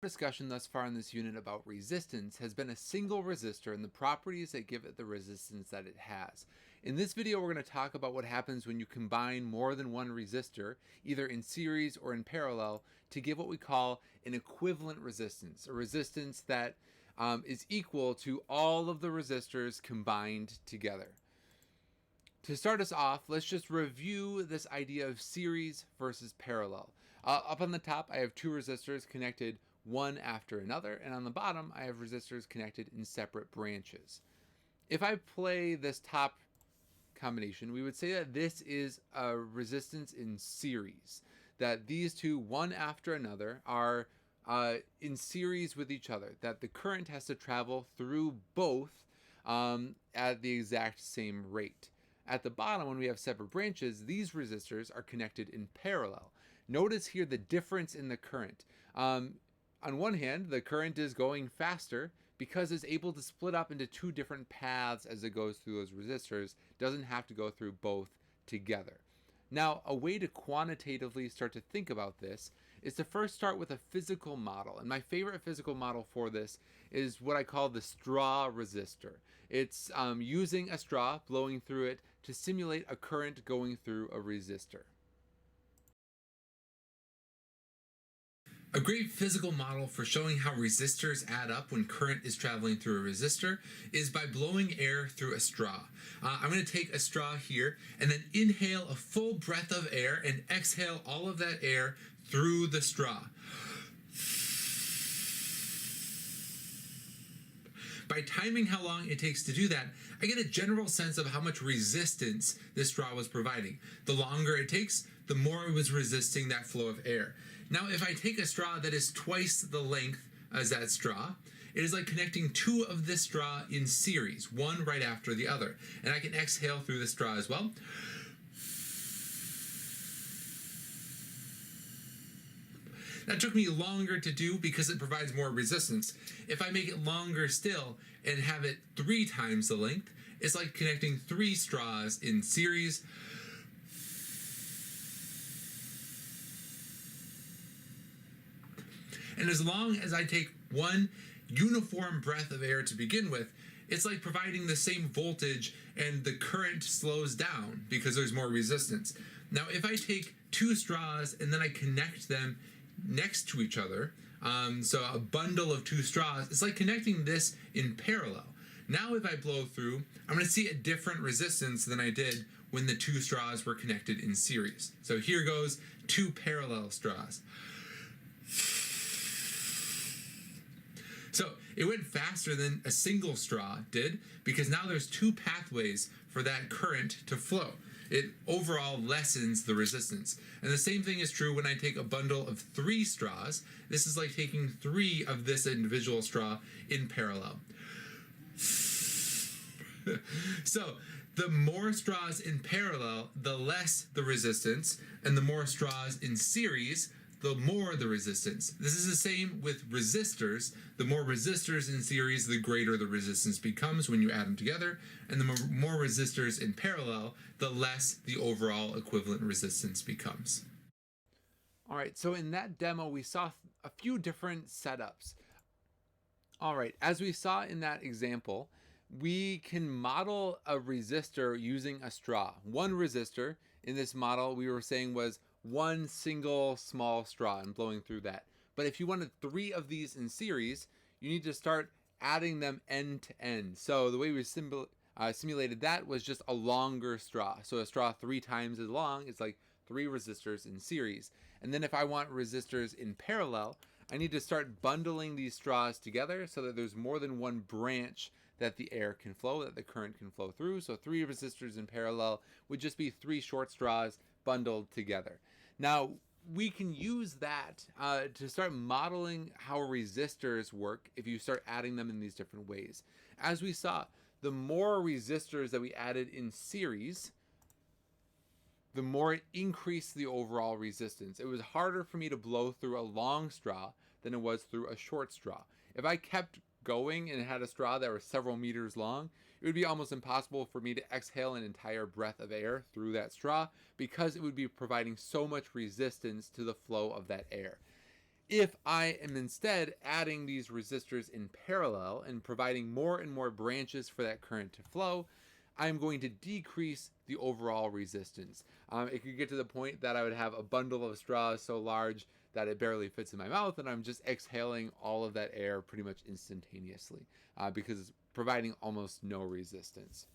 Discussion thus far in this unit about resistance has been a single resistor and the properties that give it the resistance that it has. In this video, we're going to talk about what happens when you combine more than one resistor, either in series or in parallel, to give what we call an equivalent resistance, a resistance that is equal to all of the resistors combined together. To start us off, let's just review this idea of series versus parallel. Up on the top, I have two resistors connected one after another, and on the bottom, I have resistors connected in separate branches. If I play this top combination, we would say that this is a resistance in series, that these two, one after another, are in series with each other, that the current has to travel through both at the exact same rate. At the bottom, when we have separate branches, these resistors are connected in parallel. Notice here the difference in the current. On one hand, the current is going faster because it's able to split up into two different paths as it goes through those resistors. It doesn't have to go through both together. Now, a way to quantitatively start to think about this is to first start with a physical model. And my favorite physical model for this is what I call the straw resistor. It's using a straw, blowing through it to simulate a current going through a resistor. A great physical model for showing how resistors add up when current is traveling through a resistor is by blowing air through a straw. I'm going to take a straw here and then inhale a full breath of air and exhale all of that air through the straw. By timing how long it takes to do that, I get a general sense of how much resistance this straw was providing. The longer it takes, the more it was resisting that flow of air. Now, if I take a straw that is twice the length as that straw, it is like connecting two of this straw in series, one right after the other. And I can exhale through the straw as well. That took me longer to do because it provides more resistance. If I make it longer still and have it 3 times the length, it's like connecting 3 straws in series. And as long as I take one uniform breath of air to begin with, it's like providing the same voltage and the current slows down because there's more resistance. Now, if I take 2 straws and then I connect them next to each other, so a bundle of 2 straws, it's like connecting this in parallel. Now if I blow through, I'm going to see a different resistance than I did when the 2 straws were connected in series. So here goes 2 parallel straws. So it went faster than a single straw did because now there's 2 pathways for that current to flow. It overall lessens the resistance. And the same thing is true when I take a bundle of 3 straws. This is like taking 3 of this individual straw in parallel. So the more straws in parallel, the less the resistance, and the more straws in series, the more the resistance. This is the same with resistors. The more resistors in series, the greater the resistance becomes when you add them together, and the more resistors in parallel, the less the overall equivalent resistance becomes. All right, so in that demo, we saw a few different setups. All right, as we saw in that example, we can model a resistor using a straw. One resistor in this model we were saying was one single small straw and blowing through that. But if you wanted 3 of these in series, you need to start adding them end to end. So the way we simulated that was just a longer straw. So a straw 3 times as long is like 3 resistors in series. And then if I want resistors in parallel, I need to start bundling these straws together so that there's more than one branch that the air can flow, that the current can flow through. So 3 resistors in parallel would just be 3 short straws bundled together. Now, we can use that to start modeling how resistors work if you start adding them in these different ways. As we saw, the more resistors that we added in series, the more it increased the overall resistance. It was harder for me to blow through a long straw than it was through a short straw. If I kept going and had a straw that was several meters long, it would be almost impossible for me to exhale an entire breath of air through that straw because it would be providing so much resistance to the flow of that air. If I am instead adding these resistors in parallel and providing more and more branches for that current to flow, I'm going to decrease the overall resistance. It could get to the point that I would have a bundle of straws so large that it barely fits in my mouth, and I'm just exhaling all of that air pretty much instantaneously because it's providing almost no resistance.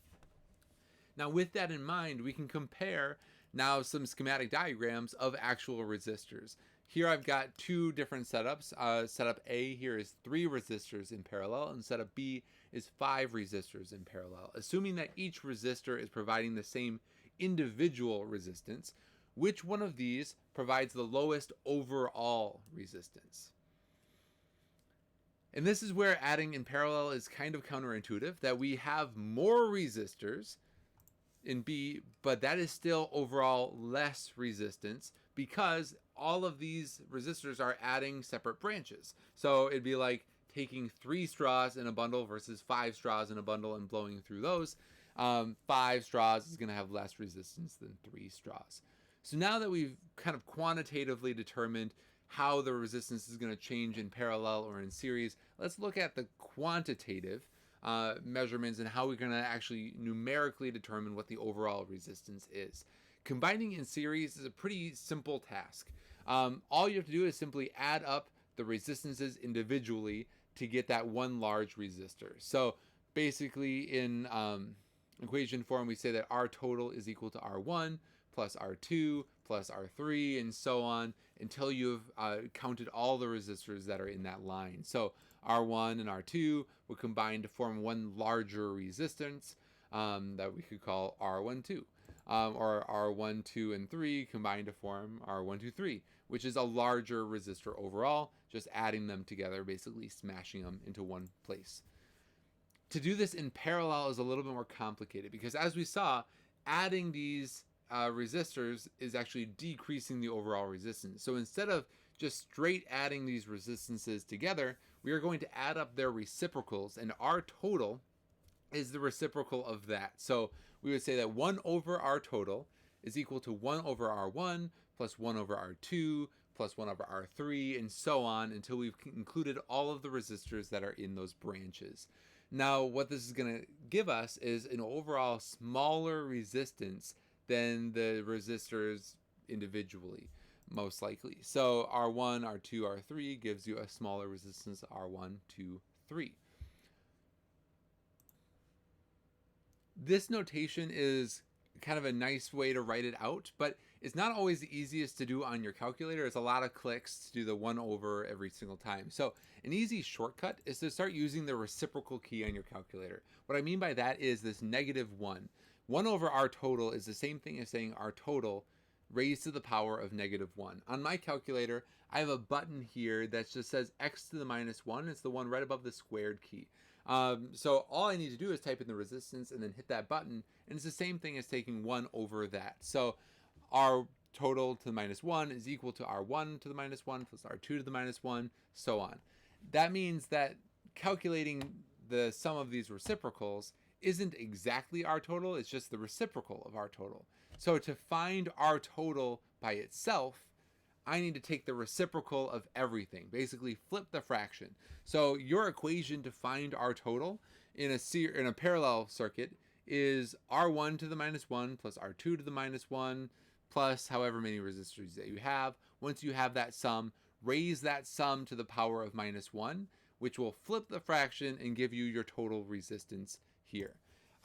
Now, with that in mind, we can compare now some schematic diagrams of actual resistors. Here I've got two different setups. Setup A here is 3 resistors in parallel, and setup B is 5 resistors in parallel. Assuming that each resistor is providing the same individual resistance, which one of these provides the lowest overall resistance? And this is where adding in parallel is kind of counterintuitive, that we have more resistors in B, but that is still overall less resistance because all of these resistors are adding separate branches. So it'd be like taking 3 straws in a bundle versus 5 straws in a bundle and blowing through those. 5 straws is going to have less resistance than 3 straws. So now that we've kind of quantitatively determined how the resistance is going to change in parallel or in series, let's look at the quantitative measurements and how we're going to actually numerically determine what the overall resistance is. Combining in series is a pretty simple task. All you have to do is simply add up the resistances individually to get that one large resistor. So basically in equation form, we say that R total is equal to R1 plus R2 plus R3 and so on until you've counted all the resistors that are in that line. So R1 and R2 will combine to form one larger resistance that we could call R12. Or R1, 2, and 3 combine to form R1, 2, 3, which is a larger resistor overall, just adding them together, basically smashing them into one place. To do this in parallel is a little bit more complicated because, as we saw, adding these resistors is actually decreasing the overall resistance. So instead of just straight adding these resistances together, we are going to add up their reciprocals, and R total is the reciprocal of that. So we would say that 1 over R total is equal to 1 over R1 plus 1 over R2 plus 1 over R3 and so on until we've included all of the resistors that are in those branches. Now, what this is going to give us is an overall smaller resistance than the resistors individually, most likely. So R1, R2, R3 gives you a smaller resistance, R1, 2, 3. This notation is kind of a nice way to write it out, but it's not always the easiest to do on your calculator. It's a lot of clicks to do the 1 over every single time. So an easy shortcut is to start using the reciprocal key on your calculator. What I mean by that is this -1. 1 over R total is the same thing as saying R total raised to the power of -1. On my calculator, I have a button here that just says x to the -1. It's the one right above the squared key. So all I need to do is type in the resistance and then hit that button, and it's the same thing as taking 1 over that. So R total to the -1 is equal to R1 to the -1 plus R2 to the -1, so on. That means that calculating the sum of these reciprocals isn't exactly R total, it's just the reciprocal of R total. So to find R total by itself, I need to take the reciprocal of everything, basically flip the fraction. So your equation to find R total in a parallel circuit is R1 to the -1 plus R2 to the -1 plus however many resistors that you have. Once you have that sum, raise that sum to the power of -1, which will flip the fraction and give you your total resistance here.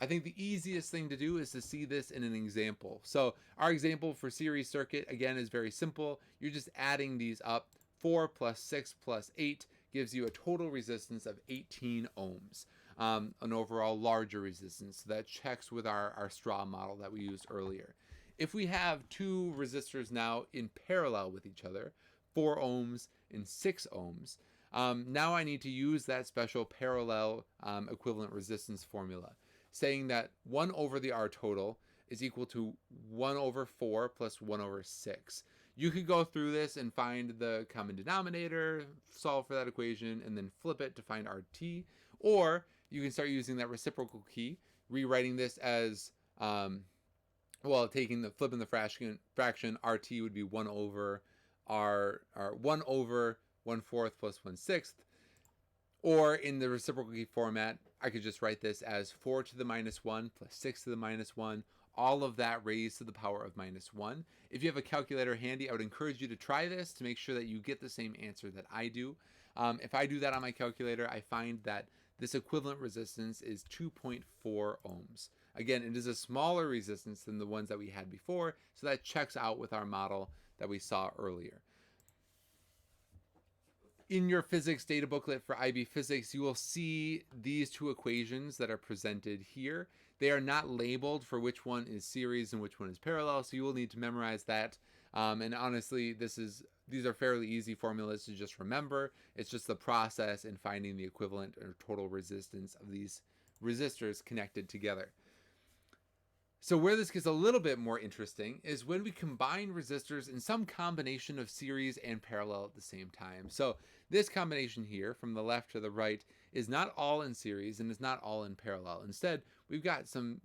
I think the easiest thing to do is to see this in an example. So our example for series circuit, again, is very simple. You're just adding these up. 4 plus 6 plus 8 gives you a total resistance of 18 ohms, an overall larger resistance. So that checks with our straw model that we used earlier. If we have 2 resistors now in parallel with each other, 4 ohms and 6 ohms, now I need to use that special parallel equivalent resistance formula, saying that 1 over the R total is equal to 1 over 4 plus 1 over 6. You could go through this and find the common denominator, solve for that equation, and then flip it to find RT. Or you can start using that reciprocal key, rewriting this as, flipping the fraction, RT would be 1 over 1 1/4 plus 1/6. Or in the reciprocal key format, I could just write this as 4 to the minus 1 plus 6 to the minus 1, all of that raised to the power of minus 1. If you have a calculator handy, I would encourage you to try this to make sure that you get the same answer that I do. If I do that on my calculator, I find that this equivalent resistance is 2.4 ohms. Again, it is a smaller resistance than the ones that we had before, so that checks out with our model that we saw earlier. In your physics data booklet for IB Physics, you will see these two equations that are presented here. They are not labeled for which one is series and which one is parallel, so you will need to memorize that. And honestly, these are fairly easy formulas to just remember. It's just the process in finding the equivalent or total resistance of these resistors connected together. So where this gets a little bit more interesting is when we combine resistors in some combination of series and parallel at the same time. So this combination here from the left to the right is not all in series and is not all in parallel. Instead, we've got some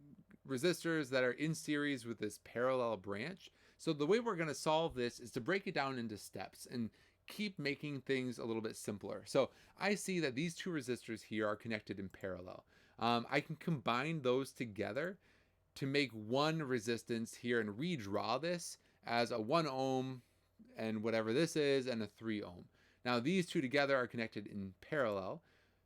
resistors that are in series with this parallel branch. So the way we're going to solve this is to break it down into steps and keep making things a little bit simpler. So I see that these two resistors here are connected in parallel. I can combine those together to make one resistance here and redraw this as a 1 ohm and whatever this is and a 3 ohm. Now these two together are connected in parallel,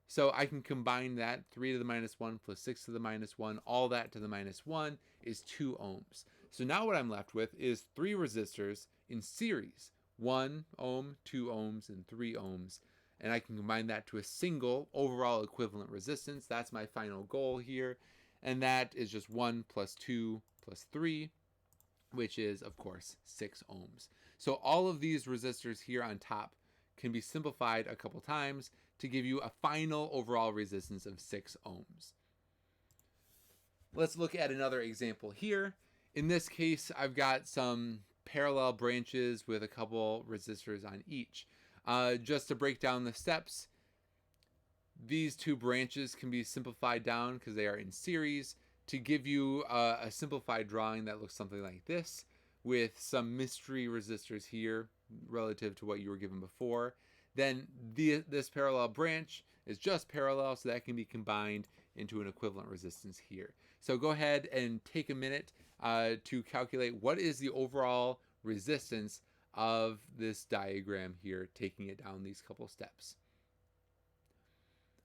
so I can combine that. 3 to the minus 1 plus 6 to the minus 1, all that to the minus 1 is 2 ohms. So now what I'm left with is 3 resistors in series, 1 ohm, 2 ohms, and 3 ohms. And I can combine that to a single overall equivalent resistance. That's my final goal here. And that is just 1 plus 2 plus 3, which is, of course, 6 ohms. So all of these resistors here on top can be simplified a couple times to give you a final overall resistance of 6 ohms. Let's look at another example here. In this case, I've got some parallel branches with a couple resistors on each. Just to break down the steps, these two branches can be simplified down because they are in series to give you a simplified drawing that looks something like this, with some mystery resistors here relative to what you were given before. Then this parallel branch is just parallel, so that can be combined into an equivalent resistance here. So go ahead and take a minute to calculate what is the overall resistance of this diagram here, taking it down these couple steps.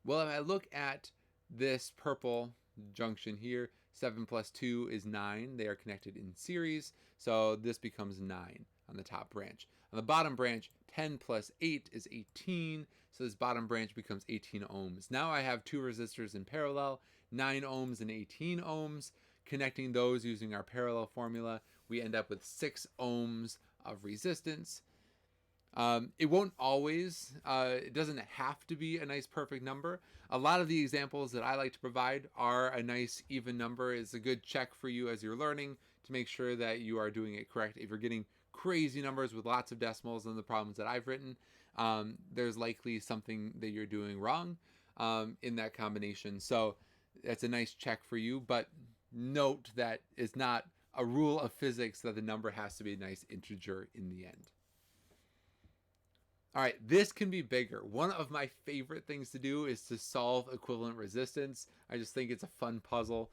Well, if I look at this purple junction here, 7 plus 2 is 9. They are connected in series, so this becomes 9 on the top branch. On the bottom branch, 10 plus 8 is 18, so this bottom branch becomes 18 ohms. Now I have two resistors in parallel, 9 ohms and 18 ohms. Connecting those using our parallel formula, we end up with 6 ohms of resistance. It won't always, it doesn't have to be a nice perfect number. A lot of the examples that I like to provide are a nice even number. It's a good check for you as you're learning to make sure that you are doing it correct. If you're getting crazy numbers with lots of decimals and the problems that I've written, there's likely something that you're doing wrong in that combination. So that's a nice check for you, but note that it's not a rule of physics that the number has to be a nice integer in the end. All right, this can be bigger. One of my favorite things to do is to solve equivalent resistance. I just think it's a fun puzzle.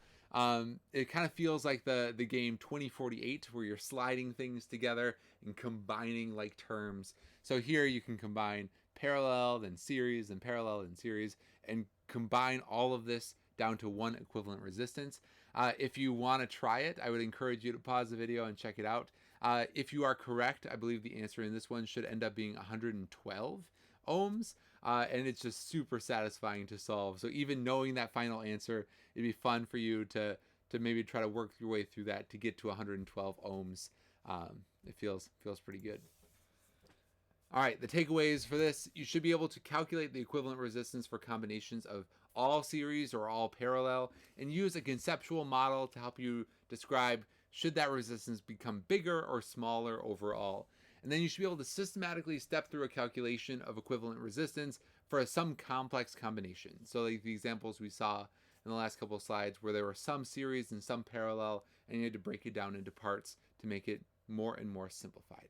It kind of feels like the game 2048, where you're sliding things together and combining like terms. So here you can combine parallel, then series, and parallel, and series, and combine all of this down to one equivalent resistance. If you want to try it, I would encourage you to pause the video and check it out. If you are correct, I believe the answer in this one should end up being 112 ohms, and it's just super satisfying to solve. So even knowing that final answer, it'd be fun for you to maybe try to work your way through that to get to 112 ohms. It feels pretty good. All right, the takeaways for this: you should be able to calculate the equivalent resistance for combinations of all series or all parallel, and use a conceptual model to help you describe should that resistance become bigger or smaller overall. And then you should be able to systematically step through a calculation of equivalent resistance for some complex combination. So like the examples we saw in the last couple of slides, where there were some series and some parallel, and you had to break it down into parts to make it more and more simplified.